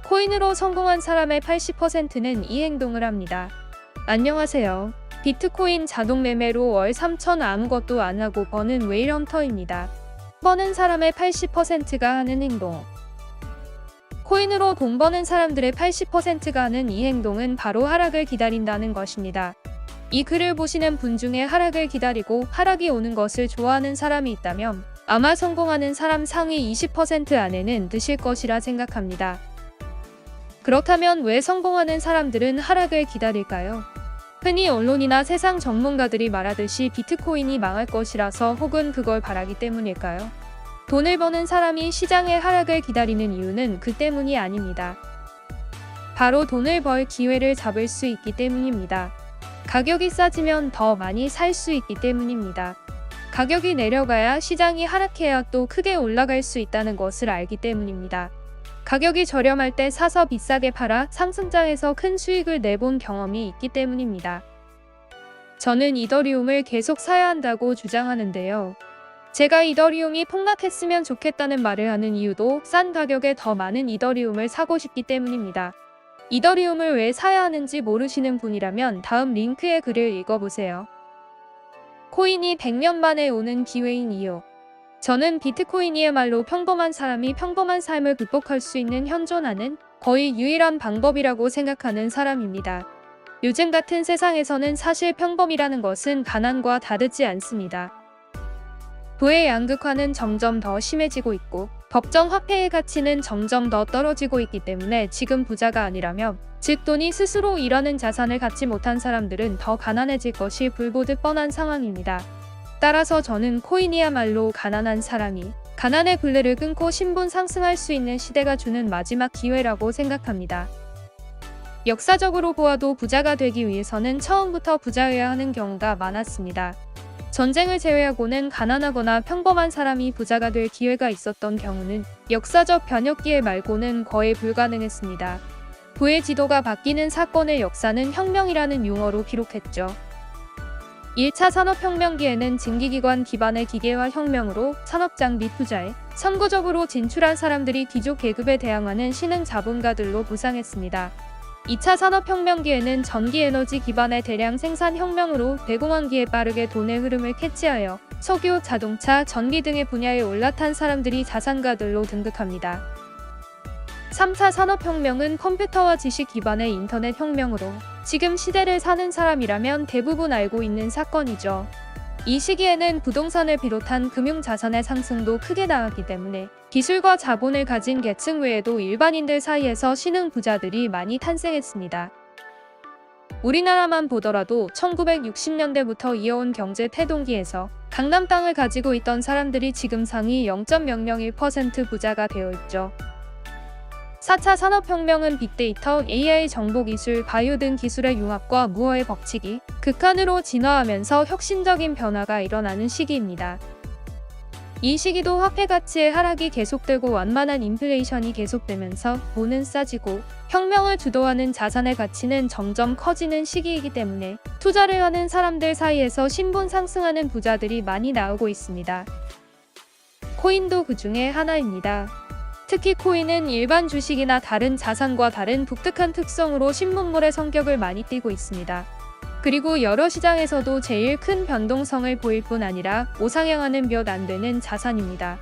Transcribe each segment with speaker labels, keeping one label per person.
Speaker 1: 코인으로 성공한 사람의 80%는 이 행동을 합니다. 안녕하세요. 비트코인 자동 매매로 월 3천 아무것도 안 하고 버는 웨일헌터입니다. 버는 사람의 80%가 하는 행동. 코인으로 돈 버는 사람들의 80%가 하는 이 행동은 바로 하락을 기다린다는 것입니다. 이 글을 보시는 분 중에 하락을 기다리고 하락이 오는 것을 좋아하는 사람이 있다면 아마 성공하는 사람 상위 20% 안에는 드실 것이라 생각합니다. 그렇다면 왜 성공하는 사람들은 하락을 기다릴까요? 흔히 언론이나 세상 전문가들이 말하듯이 비트코인이 망할 것이라서 혹은 그걸 바라기 때문일까요? 돈을 버는 사람이 시장의 하락을 기다리는 이유는 그 때문이 아닙니다. 바로 돈을 벌 기회를 잡을 수 있기 때문입니다. 가격이 싸지면 더 많이 살 수 있기 때문입니다. 가격이 내려가야 시장이 하락해야 또 크게 올라갈 수 있다는 것을 알기 때문입니다. 가격이 저렴할 때 사서 비싸게 팔아 상승장에서 큰 수익을 내본 경험이 있기 때문입니다. 저는 이더리움을 계속 사야 한다고 주장하는데요. 제가 이더리움이 폭락했으면 좋겠다는 말을 하는 이유도 싼 가격에 더 많은 이더리움을 사고 싶기 때문입니다. 이더리움을 왜 사야 하는지 모르시는 분이라면 다음 링크의 글을 읽어보세요. 코인이 100년 만에 오는 기회인 이유. 저는 비트코인이야말로 평범한 사람이 평범한 삶을 극복할 수 있는 현존하는 거의 유일한 방법이라고 생각하는 사람입니다. 요즘 같은 세상에서는 사실 평범이라는 것은 가난과 다르지 않습니다. 부의 양극화는 점점 더 심해지고 있고 법정 화폐의 가치는 점점 더 떨어지고 있기 때문에 지금 부자가 아니라면, 즉 돈이 스스로 일하는 자산을 갖지 못한 사람들은 더 가난해질 것이 불보듯 뻔한 상황입니다. 따라서 저는 코인이야말로 가난한 사람이 가난의 굴레를 끊고 신분 상승할 수 있는 시대가 주는 마지막 기회라고 생각합니다. 역사적으로 보아도 부자가 되기 위해서는 처음부터 부자여야 하는 경우가 많았습니다. 전쟁을 제외하고는 가난하거나 평범한 사람이 부자가 될 기회가 있었던 경우는 역사적 변혁기에 말고는 거의 불가능했습니다. 부의 지도가 바뀌는 사건의 역사는 혁명이라는 용어로 기록했죠. 1차 산업혁명기에는 증기기관 기반의 기계화 혁명으로 산업장비 투자에 선구적으로 진출한 사람들이 귀족 계급에 대항하는 신흥 자본가들로 부상했습니다. 2차 산업혁명기에는 전기에너지 기반의 대량 생산 혁명으로 대공황기에 빠르게 돈의 흐름을 캐치하여 석유, 자동차, 전기 등의 분야에 올라탄 사람들이 자산가들로 등극합니다. 3차 산업혁명은 컴퓨터와 지식 기반의 인터넷 혁명으로 지금 시대를 사는 사람이라면 대부분 알고 있는 사건이죠. 이 시기에는 부동산을 비롯한 금융자산의 상승도 크게 나왔기 때문에 기술과 자본을 가진 계층 외에도 일반인들 사이에서 신흥 부자들이 많이 탄생했습니다. 우리나라만 보더라도 1960년대부터 이어온 경제 태동기에서 강남 땅을 가지고 있던 사람들이 지금 상위 0.001% 부자가 되어 있죠. 4차 산업혁명은 빅데이터, AI 정보기술, 바이오 등 기술의 융합과 무어의 법칙이 극한으로 진화하면서 혁신적인 변화가 일어나는 시기입니다. 이 시기도 화폐 가치의 하락이 계속되고 완만한 인플레이션이 계속되면서 돈은 싸지고 혁명을 주도하는 자산의 가치는 점점 커지는 시기이기 때문에 투자를 하는 사람들 사이에서 신분 상승하는 부자들이 많이 나오고 있습니다. 코인도 그 중에 하나입니다. 특히 코인은 일반 주식이나 다른 자산과 다른 독특한 특성으로 신문물의 성격을 많이 띠고 있습니다. 그리고 여러 시장에서도 제일 큰 변동성을 보일 뿐 아니라 우상향하는 몇 안 되는 자산입니다.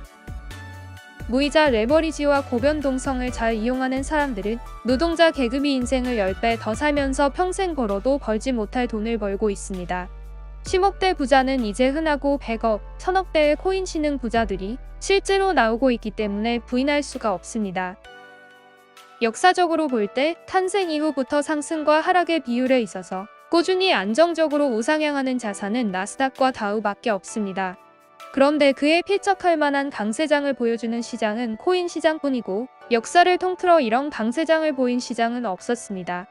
Speaker 1: 무이자 레버리지와 고변동성을 잘 이용하는 사람들은 노동자 계급이 인생을 10배 더 살면서 평생 벌어도 벌지 못할 돈을 벌고 있습니다. 10억대 부자는 이제 흔하고 100억, 1000억대의 코인 신흥 부자들이 실제로 나오고 있기 때문에 부인할 수가 없습니다. 역사적으로 볼 때 탄생 이후부터 상승과 하락의 비율에 있어서 꾸준히 안정적으로 우상향하는 자산은 나스닥과 다우밖에 없습니다. 그런데 그에 필적할 만한 강세장을 보여주는 시장은 코인 시장뿐이고 역사를 통틀어 이런 강세장을 보인 시장은 없었습니다.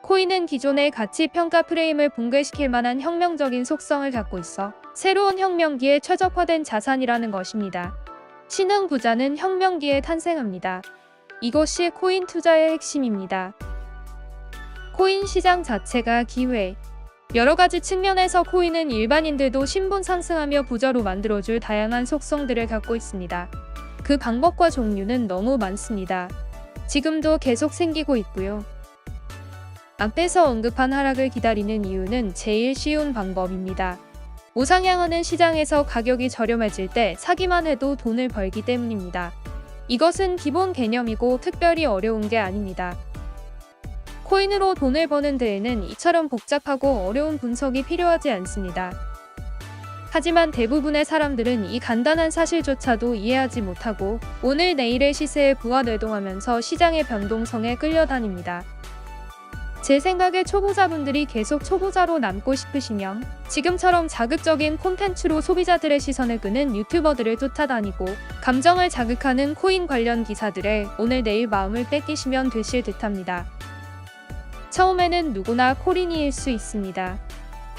Speaker 1: 코인은 기존의 가치 평가 프레임을 붕괴시킬 만한 혁명적인 속성을 갖고 있어 새로운 혁명기에 최적화된 자산이라는 것입니다. 신흥 부자는 혁명기에 탄생합니다. 이것이 코인 투자의 핵심입니다. 코인 시장 자체가 기회. 여러 가지 측면에서 코인은 일반인들도 신분 상승하며 부자로 만들어줄 다양한 속성들을 갖고 있습니다. 그 방법과 종류는 너무 많습니다. 지금도 계속 생기고 있고요. 앞에서 언급한 하락을 기다리는 이유는 제일 쉬운 방법입니다. 우상향하는 시장에서 가격이 저렴해질 때 사기만 해도 돈을 벌기 때문입니다. 이것은 기본 개념이고 특별히 어려운 게 아닙니다. 코인으로 돈을 버는 데에는 이처럼 복잡하고 어려운 분석이 필요하지 않습니다. 하지만 대부분의 사람들은 이 간단한 사실조차도 이해하지 못하고 오늘 내일의 시세에 부하뇌동하면서 시장의 변동성에 끌려다닙니다. 제 생각에 초보자분들이 계속 초보자로 남고 싶으시면 지금처럼 자극적인 콘텐츠로 소비자들의 시선을 끄는 유튜버들을 쫓아다니고 감정을 자극하는 코인 관련 기사들에 오늘 내일 마음을 뺏기시면 되실 듯합니다. 처음에는 누구나 코린이일 수 있습니다.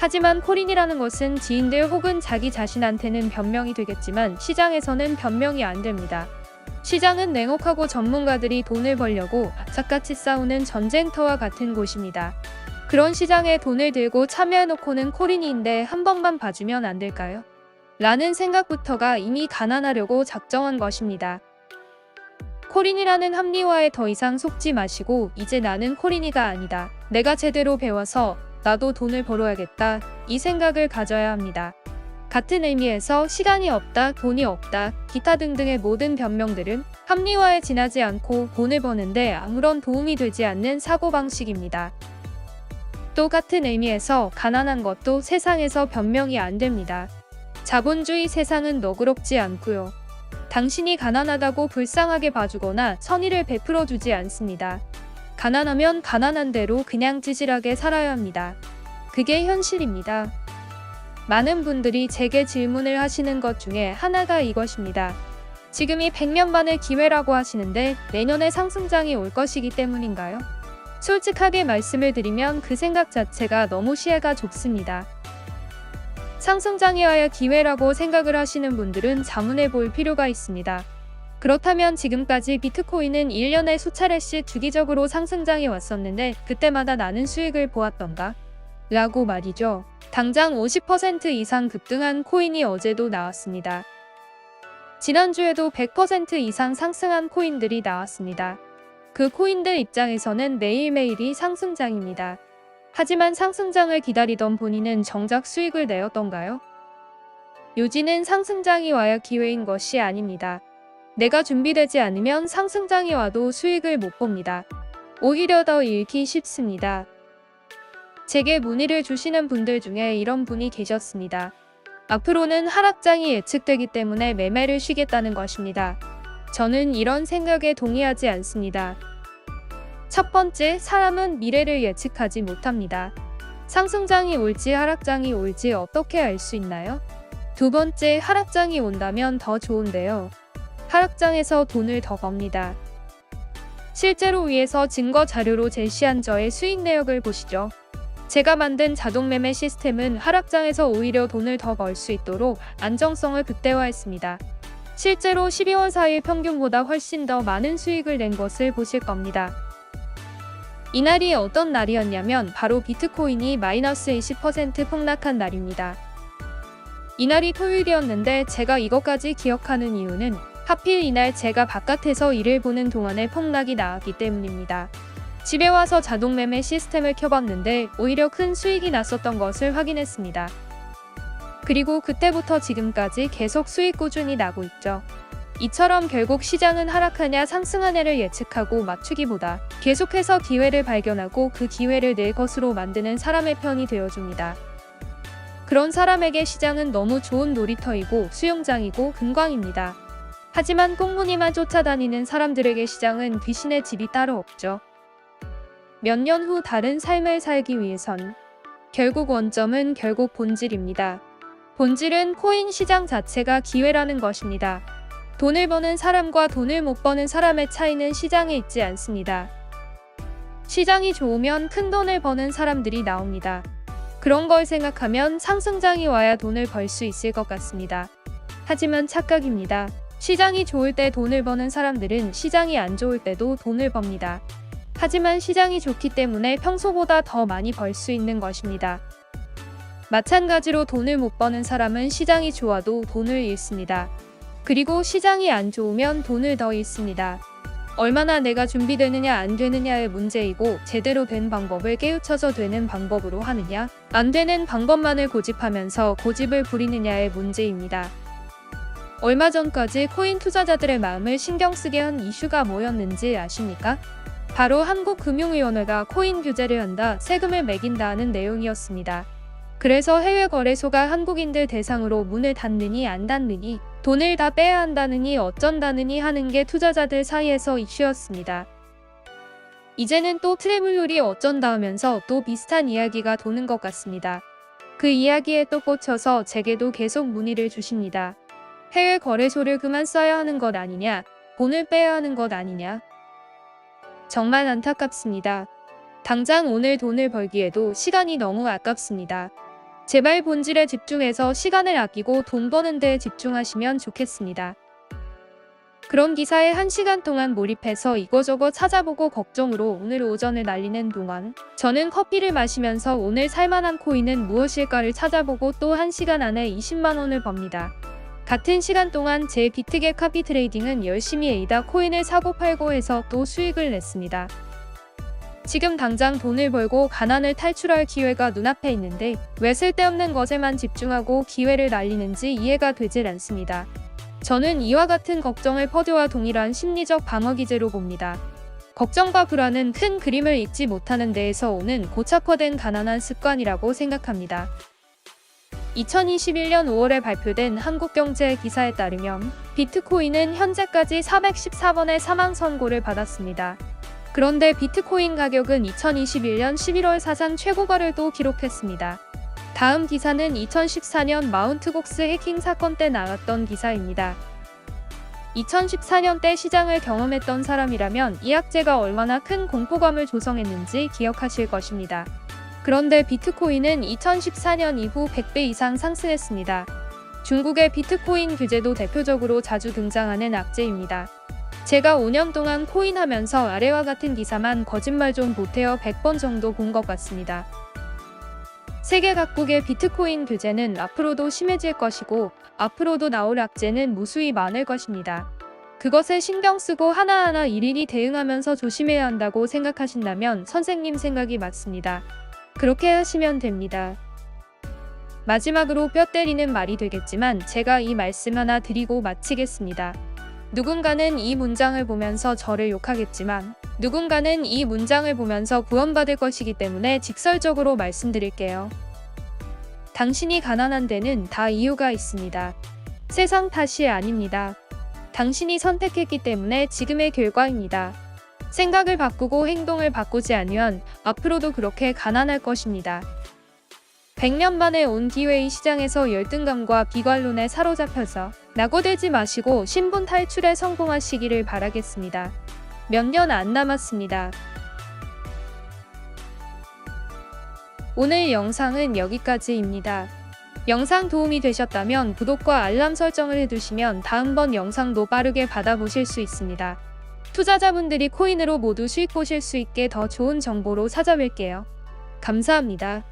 Speaker 1: 하지만 코린이라는 것은 지인들 혹은 자기 자신한테는 변명이 되겠지만 시장에서는 변명이 안 됩니다. 시장은 냉혹하고 전문가들이 돈을 벌려고 악착같이 싸우는 전쟁터와 같은 곳입니다. 그런 시장에 돈을 들고 참여해놓고는 코린이인데 한 번만 봐주면 안 될까요? 라는 생각부터가 이미 가난하려고 작정한 것입니다. 코린이라는 합리화에 더 이상 속지 마시고 이제 나는 코린이가 아니다. 내가 제대로 배워서 나도 돈을 벌어야겠다. 이 생각을 가져야 합니다. 같은 의미에서 시간이 없다, 돈이 없다, 기타 등등의 모든 변명들은 합리화에 지나지 않고 돈을 버는데 아무런 도움이 되지 않는 사고방식입니다. 또 같은 의미에서 가난한 것도 세상에서 변명이 안 됩니다. 자본주의 세상은 너그럽지 않고요. 당신이 가난하다고 불쌍하게 봐주거나 선의를 베풀어주지 않습니다. 가난하면 가난한 대로 그냥 찌질하게 살아야 합니다. 그게 현실입니다. 많은 분들이 제게 질문을 하시는 것 중에 하나가 이것입니다. 지금이 100년만의 기회라고 하시는데 내년에 상승장이 올 것이기 때문인가요? 솔직하게 말씀을 드리면 그 생각 자체가 너무 시야가 좁습니다. 상승장이 와야 기회라고 생각을 하시는 분들은 자문해 볼 필요가 있습니다. 그렇다면 지금까지 비트코인은 1년에 수차례씩 주기적으로 상승장이 왔었는데 그때마다 나는 수익을 보았던가? 라고 말이죠. 당장 50% 이상 급등한 코인이 어제도 나왔습니다. 지난주에도 100% 이상 상승한 코인들이 나왔습니다. 그 코인들 입장에서는 매일매일이 상승장입니다. 하지만 상승장을 기다리던 본인은 정작 수익을 내었던가요? 요지는 상승장이 와야 기회인 것이 아닙니다. 내가 준비되지 않으면 상승장이 와도 수익을 못 봅니다. 오히려 더 잃기 쉽습니다. 제게 문의를 주시는 분들 중에 이런 분이 계셨습니다. 앞으로는 하락장이 예측되기 때문에 매매를 쉬겠다는 것입니다. 저는 이런 생각에 동의하지 않습니다. 첫 번째, 사람은 미래를 예측하지 못합니다. 상승장이 올지 하락장이 올지 어떻게 알 수 있나요? 두 번째, 하락장이 온다면 더 좋은데요. 하락장에서 돈을 더 법니다. 실제로 위에서 증거 자료로 제시한 저의 수익 내역을 보시죠. 제가 만든 자동 매매 시스템은 하락장에서 오히려 돈을 더 벌 수 있도록 안정성을 극대화했습니다. 실제로 12월 4일 평균보다 훨씬 더 많은 수익을 낸 것을 보실 겁니다. 이날이 어떤 날이었냐면 바로 비트코인이 마이너스 20% 폭락한 날입니다. 이날이 토요일이었는데 제가 이것까지 기억하는 이유는 하필 이날 제가 바깥에서 일을 보는 동안에 폭락이 나왔기 때문입니다. 집에 와서 자동 매매 시스템을 켜봤는데 오히려 큰 수익이 났었던 것을 확인했습니다. 그리고 그때부터 지금까지 계속 수익 꾸준히 나고 있죠. 이처럼 결국 시장은 하락하냐 상승하냐를 예측하고 맞추기보다 계속해서 기회를 발견하고 그 기회를 내 것으로 만드는 사람의 편이 되어줍니다. 그런 사람에게 시장은 너무 좋은 놀이터이고 수영장이고 금광입니다. 하지만 꽁무니만 쫓아다니는 사람들에게 시장은 귀신의 집이 따로 없죠. 몇 년 후 다른 삶을 살기 위해선 결국 원점은 결국 본질입니다. 본질은 코인 시장 자체가 기회라는 것입니다. 돈을 버는 사람과 돈을 못 버는 사람의 차이는 시장에 있지 않습니다. 시장이 좋으면 큰 돈을 버는 사람들이 나옵니다. 그런 걸 생각하면 상승장이 와야 돈을 벌 수 있을 것 같습니다. 하지만 착각입니다. 시장이 좋을 때 돈을 버는 사람들은 시장이 안 좋을 때도 돈을 법니다. 하지만 시장이 좋기 때문에 평소보다 더 많이 벌 수 있는 것입니다. 마찬가지로 돈을 못 버는 사람은 시장이 좋아도 돈을 잃습니다. 그리고 시장이 안 좋으면 돈을 더 잃습니다. 얼마나 내가 준비되느냐 안 되느냐의 문제이고 제대로 된 방법을 깨우쳐서 되는 방법으로 하느냐, 안 되는 방법만을 고집하면서 고집을 부리느냐의 문제입니다. 얼마 전까지 코인 투자자들의 마음을 신경 쓰게 한 이슈가 뭐였는지 아십니까? 바로 한국금융위원회가 코인 규제를 한다, 세금을 매긴다 하는 내용이었습니다. 그래서 해외 거래소가 한국인들 대상으로 문을 닫느니 안 닫느니, 돈을 다 빼야 한다느니 어쩐다느니 하는 게 투자자들 사이에서 이슈였습니다. 이제는 또 트래블룰이 어쩐다 하면서 또 비슷한 이야기가 도는 것 같습니다. 그 이야기에 또 꽂혀서 제게도 계속 문의를 주십니다. 해외 거래소를 그만 써야 하는 것 아니냐, 돈을 빼야 하는 것 아니냐. 정말 안타깝습니다. 당장 오늘 돈을 벌기에도 시간이 너무 아깝습니다. 제발 본질에 집중해서 시간을 아끼고 돈 버는 데 집중하시면 좋겠습니다. 그런 기사에 1시간 동안 몰입해서 이거저거 찾아보고 걱정으로 오늘 오전을 날리는 동안 저는 커피를 마시면서 오늘 살만한 코인은 무엇일까를 찾아보고 또 1시간 안에 20만 원을 법니다. 같은 시간 동안 제 비트겟 카피 트레이딩은 열심히 에이다 코인을 사고 팔고 해서 또 수익을 냈습니다. 지금 당장 돈을 벌고 가난을 탈출할 기회가 눈앞에 있는데 왜 쓸데없는 것에만 집중하고 기회를 날리는지 이해가 되질 않습니다. 저는 이와 같은 걱정을 퍼드와 동일한 심리적 방어기제로 봅니다. 걱정과 불안은 큰 그림을 읽지 못하는 데에서 오는 고착화된 가난한 습관이라고 생각합니다. 2021년 5월에 발표된 한국경제 기사에 따르면 비트코인은 현재까지 414번의 사망 선고를 받았습니다. 그런데 비트코인 가격은 2021년 11월 사상 최고가를 또 기록했습니다. 다음 기사는 2014년 마운트 곡스 해킹 사건 때 나왔던 기사입니다. 2014년 때 시장을 경험했던 사람이라면 이 악재가 얼마나 큰 공포감을 조성했는지 기억하실 것입니다. 그런데 비트코인은 2014년 이후 100배 이상 상승했습니다. 중국의 비트코인 규제도 대표적으로 자주 등장하는 악재입니다. 제가 5년 동안 코인 하면서 아래와 같은 기사만 거짓말 좀 보태어 100번 정도 본 것 같습니다. 세계 각국의 비트코인 규제는 앞으로도 심해질 것이고 앞으로도 나올 악재는 무수히 많을 것입니다. 그것에 신경 쓰고 하나하나 일일이 대응하면서 조심해야 한다고 생각하신다면 선생님 생각이 맞습니다. 그렇게 하시면 됩니다. 마지막으로 뼈 때리는 말이 되겠지만 제가 이 말씀 하나 드리고 마치겠습니다. 누군가는 이 문장을 보면서 저를 욕하겠지만 누군가는 이 문장을 보면서 구원받을 것이기 때문에 직설적으로 말씀드릴게요. 당신이 가난한 데는 다 이유가 있습니다. 세상 탓이 아닙니다. 당신이 선택했기 때문에 지금의 결과입니다. 생각을 바꾸고 행동을 바꾸지 않으면 앞으로도 그렇게 가난할 것입니다. 100년 만에 온 기회의 시장에서 열등감과 비관론에 사로잡혀서 낙오되지 마시고 신분 탈출에 성공하시기를 바라겠습니다. 몇 년 안 남았습니다. 오늘 영상은 여기까지입니다. 영상 도움이 되셨다면 구독과 알람 설정을 해두시면 다음번 영상도 빠르게 받아보실 수 있습니다. 투자자분들이 코인으로 모두 수익 보실 수 있게 더 좋은 정보로 찾아뵐게요. 감사합니다.